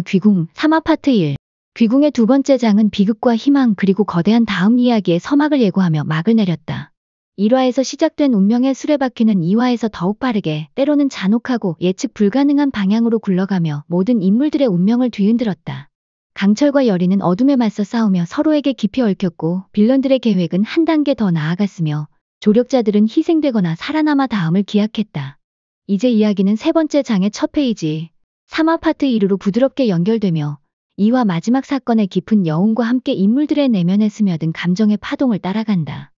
귀궁 3아파트 1. 귀궁의 두 번째 장은 비극과 희망 그리고 거대한 다음 이야기의 서막을 예고하며 막을 내렸다. 1화에서 시작된 운명의 수레바퀴는 2화에서 더욱 빠르게, 때로는 잔혹하고 예측 불가능한 방향으로 굴러가며 모든 인물들의 운명을 뒤흔들었다. 강철과 여리는 어둠에 맞서 싸우며 서로에게 깊이 얽혔고, 빌런들의 계획은 한 단계 더 나아갔으며 조력자들은 희생되거나 살아남아 다음을 기약했다. 이제 이야기는 세 번째 장의 첫 페이지 3아파트 1으로 부드럽게 연결되며 2화 마지막 사건의 깊은 여운과 함께 인물들의 내면에 스며든 감정의 파동을 따라간다.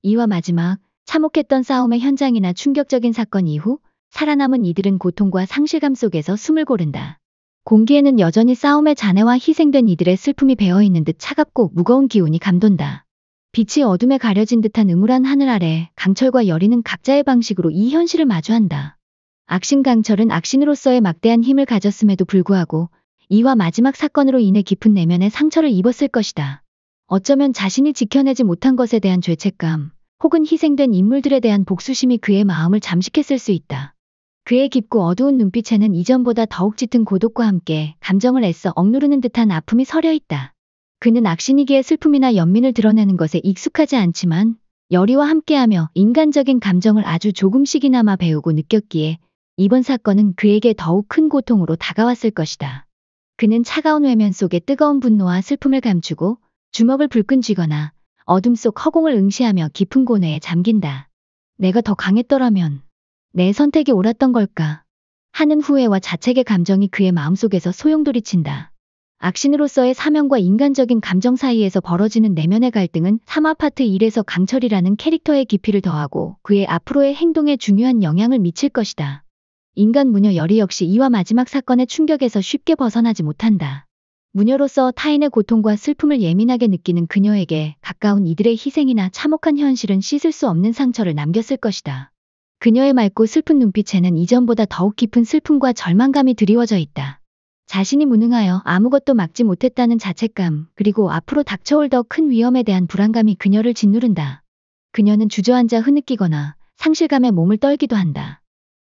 2화 마지막, 참혹했던 싸움의 현장이나 충격적인 사건 이후 살아남은 이들은 고통과 상실감 속에서 숨을 고른다. 공기에는 여전히 싸움의 잔해와 희생된 이들의 슬픔이 배어있는 듯 차갑고 무거운 기운이 감돈다. 빛이 어둠에 가려진 듯한 음울한 하늘 아래 강철과 여리는 각자의 방식으로 이 현실을 마주한다. 악신 강철은 악신으로서의 막대한 힘을 가졌음에도 불구하고 2화 마지막 사건으로 인해 깊은 내면의 상처를 입었을 것이다. 어쩌면 자신이 지켜내지 못한 것에 대한 죄책감, 혹은 희생된 인물들에 대한 복수심이 그의 마음을 잠식했을 수 있다. 그의 깊고 어두운 눈빛에는 이전보다 더욱 짙은 고독과 함께 감정을 애써 억누르는 듯한 아픔이 서려 있다. 그는 악신이기에 슬픔이나 연민을 드러내는 것에 익숙하지 않지만 여리와 함께하며 인간적인 감정을 아주 조금씩이나마 배우고 느꼈기에 이번 사건은 그에게 더욱 큰 고통으로 다가왔을 것이다. 그는 차가운 외면 속에 뜨거운 분노와 슬픔을 감추고 주먹을 불끈 쥐거나 어둠 속 허공을 응시하며 깊은 고뇌에 잠긴다. 내가 더 강했더라면, 내 선택이 옳았던 걸까 하는 후회와 자책의 감정이 그의 마음속에서 소용돌이친다. 악신으로서의 사명과 인간적인 감정 사이에서 벌어지는 내면의 갈등은 3아파트 1에서 강철이라는 캐릭터의 깊이를 더하고 그의 앞으로의 행동에 중요한 영향을 미칠 것이다. 인간 무녀 여리 역시 2화 마지막 사건의 충격에서 쉽게 벗어나지 못한다. 무녀로서 타인의 고통과 슬픔을 예민하게 느끼는 그녀에게 가까운 이들의 희생이나 참혹한 현실은 씻을 수 없는 상처를 남겼을 것이다. 그녀의 맑고 슬픈 눈빛에는 이전보다 더욱 깊은 슬픔과 절망감이 드리워져 있다. 자신이 무능하여 아무것도 막지 못했다는 자책감, 그리고 앞으로 닥쳐올 더 큰 위험에 대한 불안감이 그녀를 짓누른다. 그녀는 주저앉아 흐느끼거나 상실감에 몸을 떨기도 한다.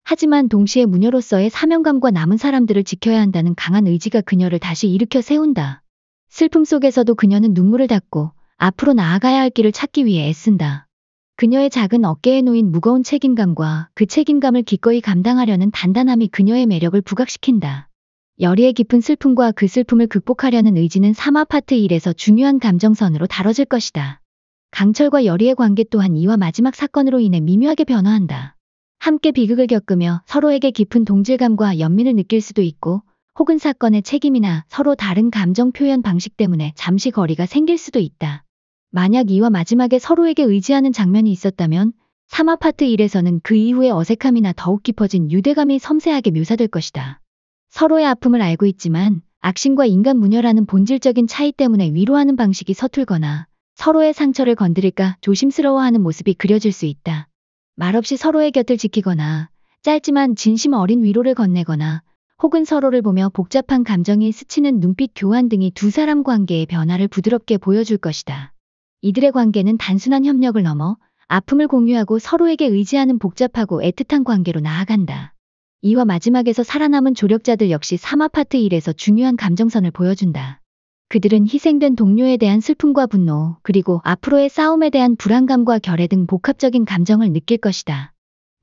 하지만 동시에 무녀로서의 사명감과 남은 사람들을 지켜야 한다는 강한 의지가 그녀를 다시 일으켜 세운다. 슬픔 속에서도 그녀는 눈물을 닦고 앞으로 나아가야 할 길을 찾기 위해 애쓴다. 그녀의 작은 어깨에 놓인 무거운 책임감과 그 책임감을 기꺼이 감당하려는 단단함이 그녀의 매력을 부각시킨다. 여리의 깊은 슬픔과 그 슬픔을 극복하려는 의지는 3아파트 1에서 중요한 감정선으로 다뤄질 것이다. 강철과 여리의 관계 또한 2화 마지막 사건으로 인해 미묘하게 변화한다. 함께 비극을 겪으며 서로에게 깊은 동질감과 연민을 느낄 수도 있고, 혹은 사건의 책임이나 서로 다른 감정 표현 방식 때문에 잠시 거리가 생길 수도 있다. 만약 2화 마지막에 서로에게 의지하는 장면이 있었다면 3아파트 1에서는 그 이후의 어색함이나 더욱 깊어진 유대감이 섬세하게 묘사될 것이다. 서로의 아픔을 알고 있지만 악신과 인간 무녀라는 본질적인 차이 때문에 위로하는 방식이 서툴거나 서로의 상처를 건드릴까 조심스러워하는 모습이 그려질 수 있다. 말없이 서로의 곁을 지키거나 짧지만 진심 어린 위로를 건네거나 혹은 서로를 보며 복잡한 감정이 스치는 눈빛 교환 등이 두 사람 관계의 변화를 부드럽게 보여줄 것이다. 이들의 관계는 단순한 협력을 넘어 아픔을 공유하고 서로에게 의지하는 복잡하고 애틋한 관계로 나아간다. 2화 마지막에서 살아남은 조력자들 역시 3아파트 1에서 중요한 감정선을 보여준다. 그들은 희생된 동료에 대한 슬픔과 분노, 그리고 앞으로의 싸움에 대한 불안감과 결애 등 복합적인 감정을 느낄 것이다.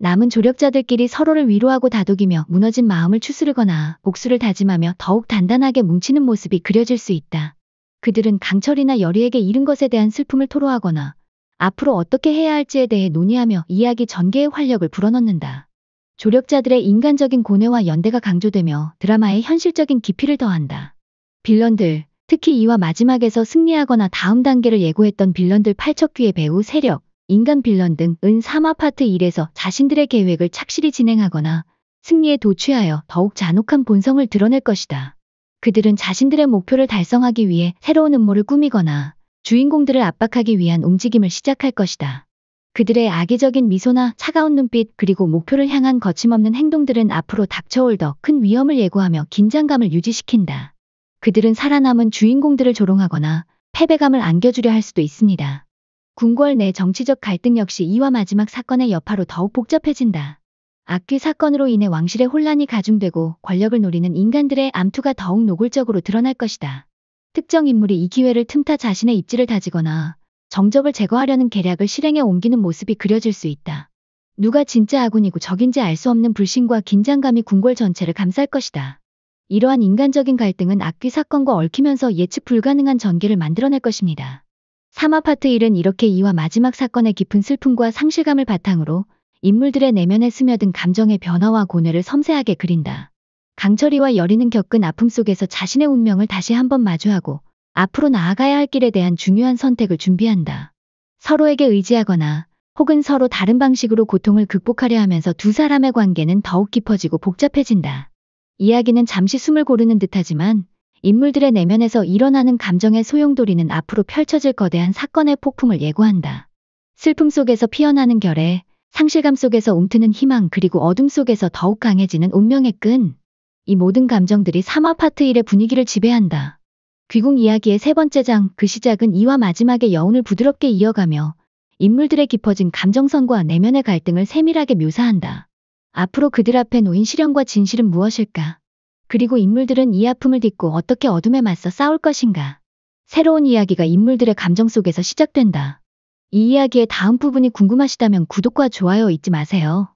남은 조력자들끼리 서로를 위로하고 다독이며 무너진 마음을 추스르거나 복수를 다짐하며 더욱 단단하게 뭉치는 모습이 그려질 수 있다. 그들은 강철이나 여리에게 잃은 것에 대한 슬픔을 토로하거나 앞으로 어떻게 해야 할지에 대해 논의하며 이야기 전개의 활력을 불어넣는다. 조력자들의 인간적인 고뇌와 연대가 강조되며 드라마의 현실적인 깊이를 더한다. 빌런들, 특히 2화 마지막에서 승리하거나 다음 단계를 예고했던 빌런들 팔척귀의 배우 세력, 인간 빌런 등은 3아파트 1에서 자신들의 계획을 착실히 진행하거나 승리에 도취하여 더욱 잔혹한 본성을 드러낼 것이다. 그들은 자신들의 목표를 달성하기 위해 새로운 음모를 꾸미거나 주인공들을 압박하기 위한 움직임을 시작할 것이다. 그들의 악의적인 미소나 차가운 눈빛 그리고 목표를 향한 거침없는 행동들은 앞으로 닥쳐올 더 큰 위험을 예고하며 긴장감을 유지시킨다. 그들은 살아남은 주인공들을 조롱하거나 패배감을 안겨주려 할 수도 있습니다. 궁궐 내 정치적 갈등 역시 2화 마지막 사건의 여파로 더욱 복잡해진다. 악귀 사건으로 인해 왕실의 혼란이 가중되고 권력을 노리는 인간들의 암투가 더욱 노골적으로 드러날 것이다. 특정 인물이 이 기회를 틈타 자신의 입지를 다지거나 정적을 제거하려는 계략을 실행에 옮기는 모습이 그려질 수 있다. 누가 진짜 아군이고 적인지 알 수 없는 불신과 긴장감이 궁궐 전체를 감쌀 것이다. 이러한 인간적인 갈등은 악귀 사건과 얽히면서 예측 불가능한 전개를 만들어낼 것입니다. 3화 파트 1은 이렇게 2화 마지막 사건의 깊은 슬픔과 상실감을 바탕으로 인물들의 내면에 스며든 감정의 변화와 고뇌를 섬세하게 그린다. 강철이와 여린은 겪은 아픔 속에서 자신의 운명을 다시 한번 마주하고 앞으로 나아가야 할 길에 대한 중요한 선택을 준비한다. 서로에게 의지하거나 혹은 서로 다른 방식으로 고통을 극복하려 하면서 두 사람의 관계는 더욱 깊어지고 복잡해진다. 이야기는 잠시 숨을 고르는 듯하지만 인물들의 내면에서 일어나는 감정의 소용돌이는 앞으로 펼쳐질 거대한 사건의 폭풍을 예고한다. 슬픔 속에서 피어나는 결애, 상실감 속에서 움트는 희망, 그리고 어둠 속에서 더욱 강해지는 운명의 끈. 이 모든 감정들이 3화 파트 1의 분위기를 지배한다. 귀궁 이야기의 세 번째 장, 그 시작은 2화 마지막의 여운을 부드럽게 이어가며 인물들의 깊어진 감정선과 내면의 갈등을 세밀하게 묘사한다. 앞으로 그들 앞에 놓인 시련과 진실은 무엇일까? 그리고 인물들은 이 아픔을 딛고 어떻게 어둠에 맞서 싸울 것인가? 새로운 이야기가 인물들의 감정 속에서 시작된다. 이 이야기의 다음 부분이 궁금하시다면 구독과 좋아요 잊지 마세요.